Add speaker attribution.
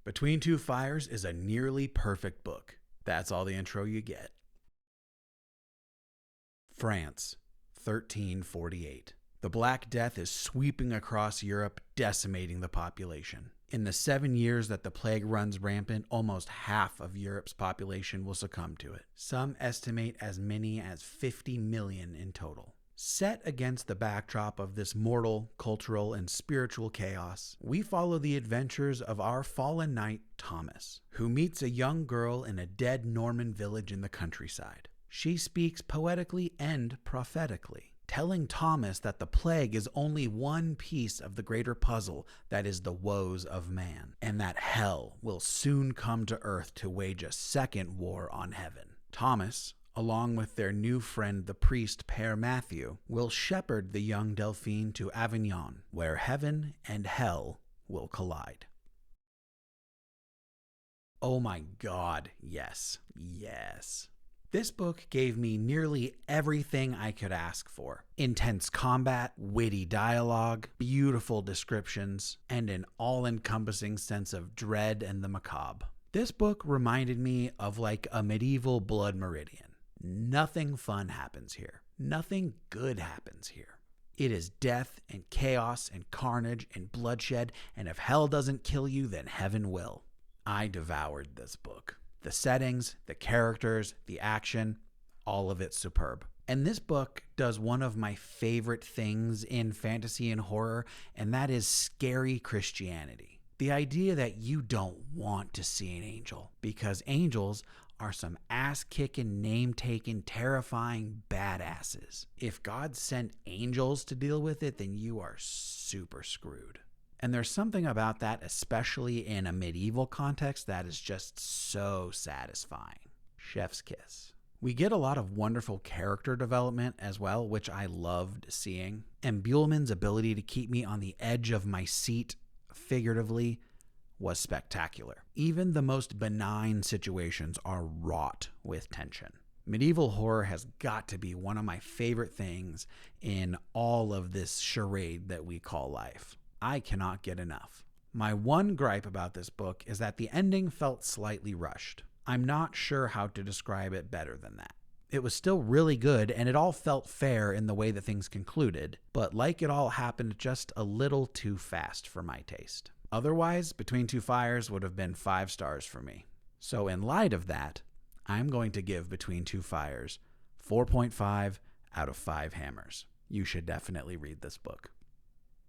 Speaker 1: Between Two Fires is a nearly perfect book. That's all the intro you get. France, 1348. The Black Death is sweeping across Europe, decimating the population. In the 7 years that the plague runs rampant, almost half of Europe's population will succumb to it. Some estimate as many as 50 million in total. Set against the backdrop of this mortal, cultural, and spiritual chaos, we follow the adventures of our fallen knight, Thomas, who meets a young girl in a dead Norman village in the countryside. She speaks poetically and prophetically, telling Thomas that the plague is only one piece of the greater puzzle that is the woes of man, and that hell will soon come to earth to wage a second war on heaven. Thomas, along with their new friend the priest Père Matthew, will shepherd the young Delphine to Avignon, where heaven and hell will collide. Oh my God, yes, yes. This book gave me nearly everything I could ask for. Intense combat, witty dialogue, beautiful descriptions, and an all-encompassing sense of dread and the macabre. This book reminded me of like a medieval blood meridian. Nothing fun happens here. Nothing good happens here. It is death and chaos and carnage and bloodshed, and if hell doesn't kill you, then heaven will. I devoured this book. The settings, the characters, the action, all of it superb. And this book does one of my favorite things in fantasy and horror, and that is scary Christianity. The idea that you don't want to see an angel, because angels are some ass-kicking, name-taking, terrifying badasses. If God sent angels to deal with it, then you are super screwed. And there's something about that, especially in a medieval context, that is just so satisfying. Chef's kiss. We get a lot of wonderful character development as well, which I loved seeing. And Buellman's ability to keep me on the edge of my seat, figuratively, was spectacular. Even the most benign situations are wrought with tension. Medieval horror has got to be one of my favorite things in all of this charade that we call life. I cannot get enough. My one gripe about this book is that the ending felt slightly rushed. I'm not sure how to describe it better than that. It was still really good, and it all felt fair in the way that things concluded, but like it all happened just a little too fast for my taste. Otherwise, Between Two Fires would have been 5 stars for me. So in light of that, I'm going to give Between Two Fires 4.5 out of 5 hammers. You should definitely read this book.